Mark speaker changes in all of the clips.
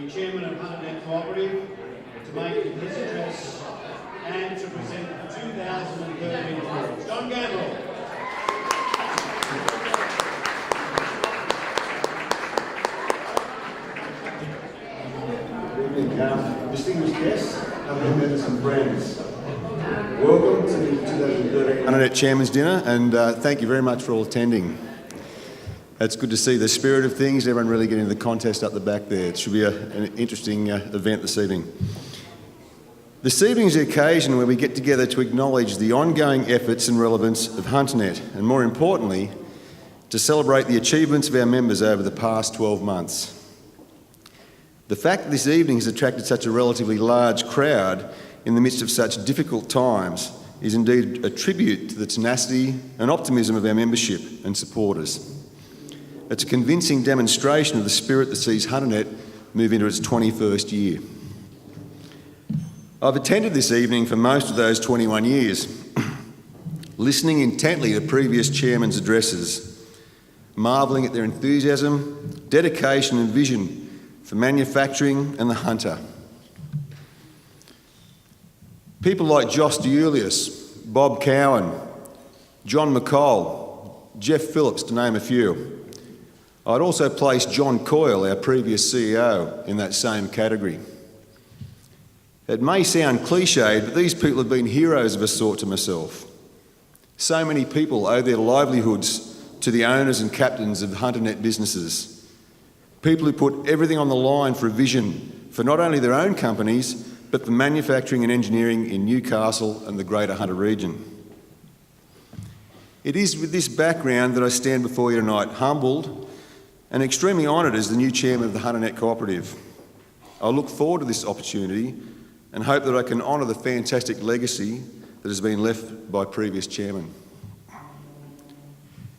Speaker 1: the Chairman of HunterNet Cooperative, to make his address and to present the 2013 awards. John Gamble.
Speaker 2: Good evening, distinguished guests, other members and friends. Welcome to the 2013 HunterNet Chairman's Dinner, and thank you very much for all attending. It's good to see the spirit of things, everyone really getting the contest up the back there. It should be an interesting event this evening. This evening is the occasion where we get together to acknowledge the ongoing efforts and relevance of HunterNet, and more importantly, to celebrate the achievements of our members over the past 12 months. The fact that this evening has attracted such a relatively large crowd in the midst of such difficult times is indeed a tribute to the tenacity and optimism of our membership and supporters. It's a convincing demonstration of the spirit that sees HunterNet move into its 21st year. I've attended this evening for most of those 21 years, listening intently to previous chairmen's addresses, marvelling at their enthusiasm, dedication and vision for manufacturing and the hunter. People like Joss DeUlius, Bob Cowan, John McCall, Jeff Phillips, to name a few. I'd also place John Coyle, our previous CEO, in that same category. It may sound cliched, but these people have been heroes of a sort to myself. So many people owe their livelihoods to the owners and captains of HunterNet businesses. People who put everything on the line for a vision for not only their own companies, but for manufacturing and engineering in Newcastle and the Greater Hunter region. It is with this background that I stand before you tonight, humbled and extremely honoured as the new chairman of the HunterNet Cooperative. I look forward to this opportunity and hope that I can honour the fantastic legacy that has been left by previous chairmen.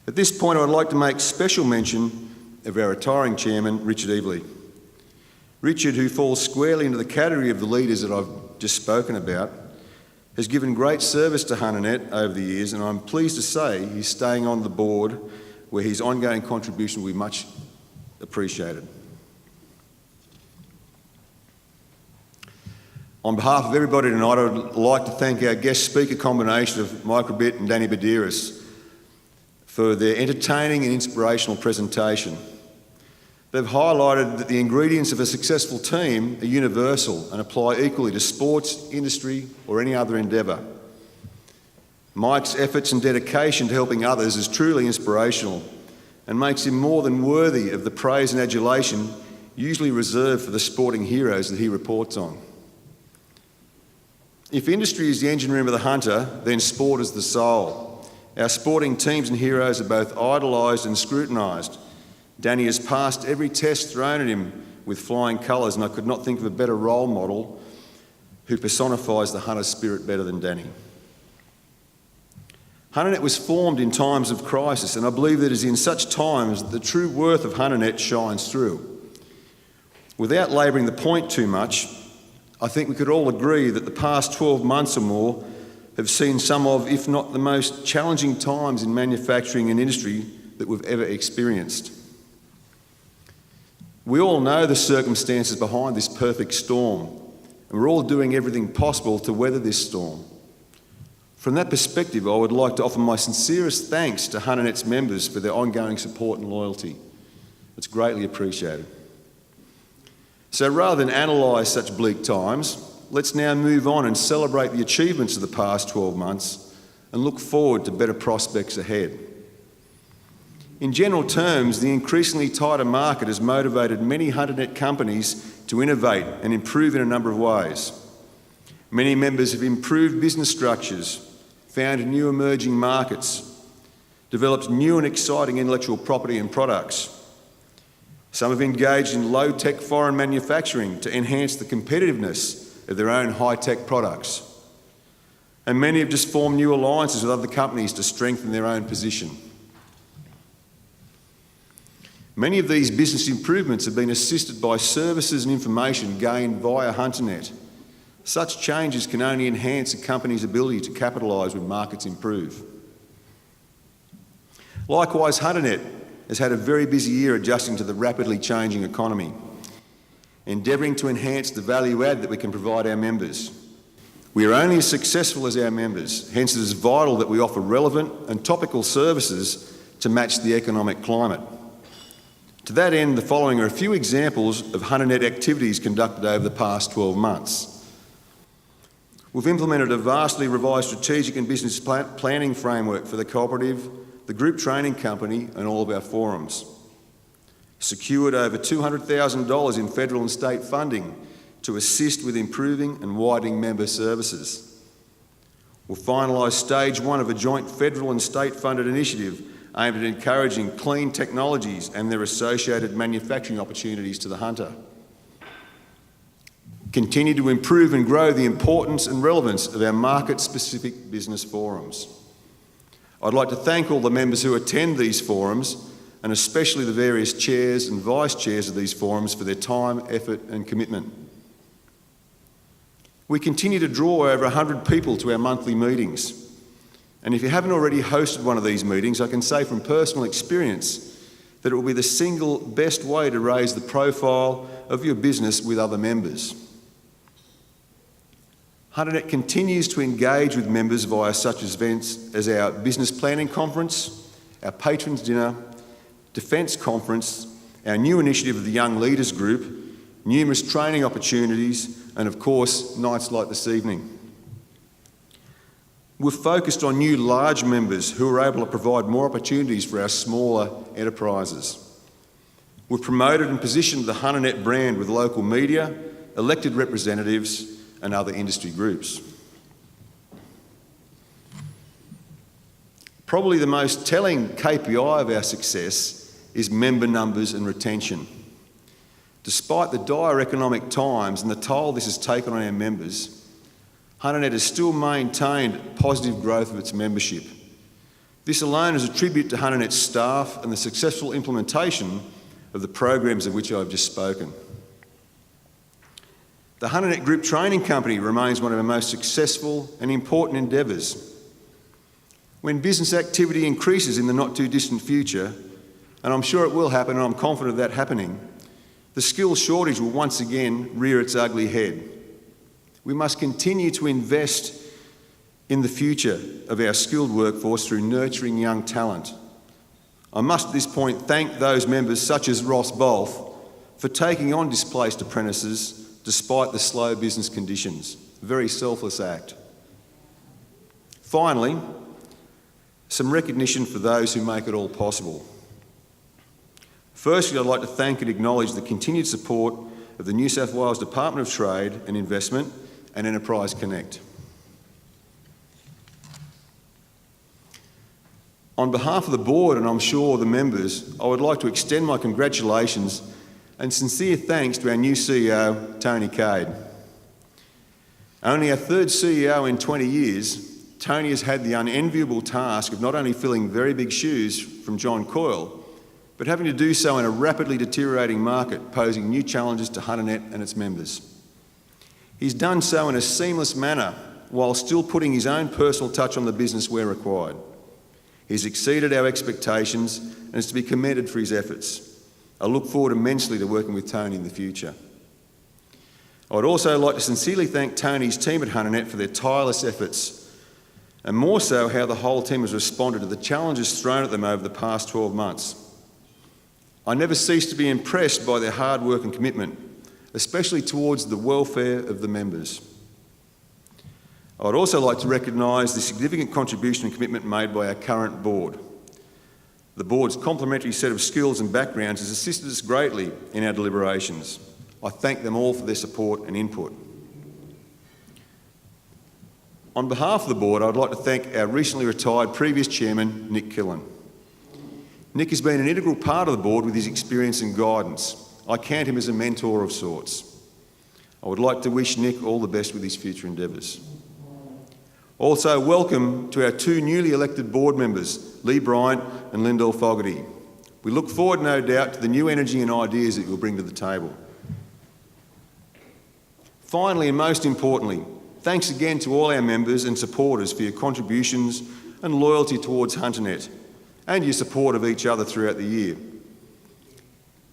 Speaker 2: At this point, I would like to make special mention of our retiring chairman, Richard Evely. Richard, who falls squarely into the category of the leaders that I've just spoken about, has given great service to HunterNet over the years, and I'm pleased to say he's staying on the board where his ongoing contribution will be much appreciated. On behalf of everybody tonight, I would like to thank our guest speaker combination of Microbit and Danny Badiris for their entertaining and inspirational presentation. They've highlighted that the ingredients of a successful team are universal and apply equally to sports, industry or any other endeavour. Mike's efforts and dedication to helping others is truly inspirational and makes him more than worthy of the praise and adulation usually reserved for the sporting heroes that he reports on. If industry is the engine room of the hunter, then sport is the soul. Our sporting teams and heroes are both idolised and scrutinised. Danny has passed every test thrown at him with flying colours, and I could not think of a better role model who personifies the hunter spirit better than Danny. HunterNet was formed in times of crisis, and I believe that it is in such times that the true worth of HunterNet shines through. Without labouring the point too much, I think we could all agree that the past 12 months or more have seen some of, if not the most challenging times in manufacturing and industry that we've ever experienced. We all know the circumstances behind this perfect storm, and we're all doing everything possible to weather this storm. From that perspective, I would like to offer my sincerest thanks to HunterNet's members for their ongoing support and loyalty. It's greatly appreciated. So rather than analyse such bleak times, let's now move on and celebrate the achievements of the past 12 months and look forward to better prospects ahead. In general terms, the increasingly tighter market has motivated many HunterNet companies to innovate and improve in a number of ways. Many members have improved business structures, found new emerging markets, developed new and exciting intellectual property and products. Some have engaged in low-tech foreign manufacturing to enhance the competitiveness of their own high-tech products. And many have just formed new alliances with other companies to strengthen their own position. Many of these business improvements have been assisted by services and information gained via HunterNet. Such changes can only enhance a company's ability to capitalise when markets improve. Likewise, HunterNet has had a very busy year adjusting to the rapidly changing economy. endeavouring to enhance the value add that we can provide our members. We are only as successful as our members, hence it is vital that we offer relevant and topical services to match the economic climate. To that end, the following are a few examples of HunterNet activities conducted over the past 12 months. We've implemented a vastly revised strategic and business planning framework for the cooperative, the group training company and all of our forums. Secured over $200,000 in federal and state funding to assist with improving and widening member services. We'll finalise stage 1 of a joint federal and state funded initiative aimed at encouraging clean technologies and their associated manufacturing opportunities to the hunter. Continue to improve and grow the importance and relevance of our market-specific business forums. I'd like to thank all the members who attend these forums, and especially the various chairs and vice chairs of these forums for their time, effort and commitment. We continue to draw over 100 people to our monthly meetings. And if you haven't already hosted one of these meetings, I can say from personal experience that it will be the single best way to raise the profile of your business with other members. HunterNet continues to engage with members via such events as our business planning conference, our patrons dinner, defence conference, our new initiative of the Young Leaders Group, numerous training opportunities, and of course, nights like this evening. We've focused on new large members who are able to provide more opportunities for our smaller enterprises. We've promoted and positioned the HunterNet brand with local media, elected representatives, and other industry groups. Probably the most telling KPI of our success is member numbers and retention. Despite the dire economic times and the toll this has taken on our members, HunterNet has still maintained positive growth of its membership. This alone is a tribute to HunterNet's staff and the successful implementation of the programs of which I've just spoken. The HunterNet Group Training Company remains one of our most successful and important endeavours. When business activity increases in the not too distant future, and I'm sure it will happen and I'm confident of that happening, the skills shortage will once again rear its ugly head. We must continue to invest in the future of our skilled workforce through nurturing young talent. I must at this point thank those members such as Ross Bolf for taking on displaced apprentices despite the slow business conditions. A very selfless act. Finally, some recognition for those who make it all possible. Firstly, I'd like to thank and acknowledge the continued support of the New South Wales Department of Trade and Investment and Enterprise Connect. On behalf of the board, and I'm sure the members, I would like to extend my congratulations and sincere thanks to our new CEO, Tony Cade. Only our third CEO in 20 years, Tony has had the unenviable task of not only filling very big shoes from John Coyle, but having to do so in a rapidly deteriorating market, posing new challenges to HunterNet and its members. He's done so in a seamless manner while still putting his own personal touch on the business where required. He's exceeded our expectations and is to be commended for his efforts. I look forward immensely to working with Tony in the future. I would also like to sincerely thank Tony's team at HunterNet for their tireless efforts, and more so how the whole team has responded to the challenges thrown at them over the past 12 months. I never cease to be impressed by their hard work and commitment, especially towards the welfare of the members. I would also like to recognise the significant contribution and commitment made by our current board. The board's complementary set of skills and backgrounds has assisted us greatly in our deliberations. I thank them all for their support and input. On behalf of the board, I'd like to thank our recently retired previous chairman, Nick Killen. Nick has been an integral part of the board with his experience and guidance. I count him as a mentor of sorts. I would like to wish Nick all the best with his future endeavours. Also, welcome to our two newly elected board members, Lee Bryant and Lyndall Fogarty. We look forward, no doubt, to the new energy and ideas that you'll bring to the table. Finally, and most importantly, thanks again to all our members and supporters for your contributions and loyalty towards HunterNet and your support of each other throughout the year.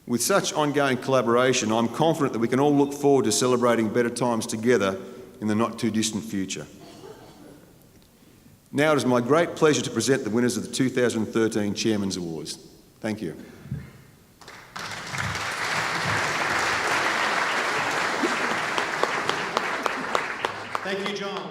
Speaker 2: With such ongoing collaboration, I'm confident that we can all look forward to celebrating better times together in the not too distant future. Now it is my great pleasure to present the winners of the 2013 Chairman's Awards. Thank you.
Speaker 1: Thank you, John.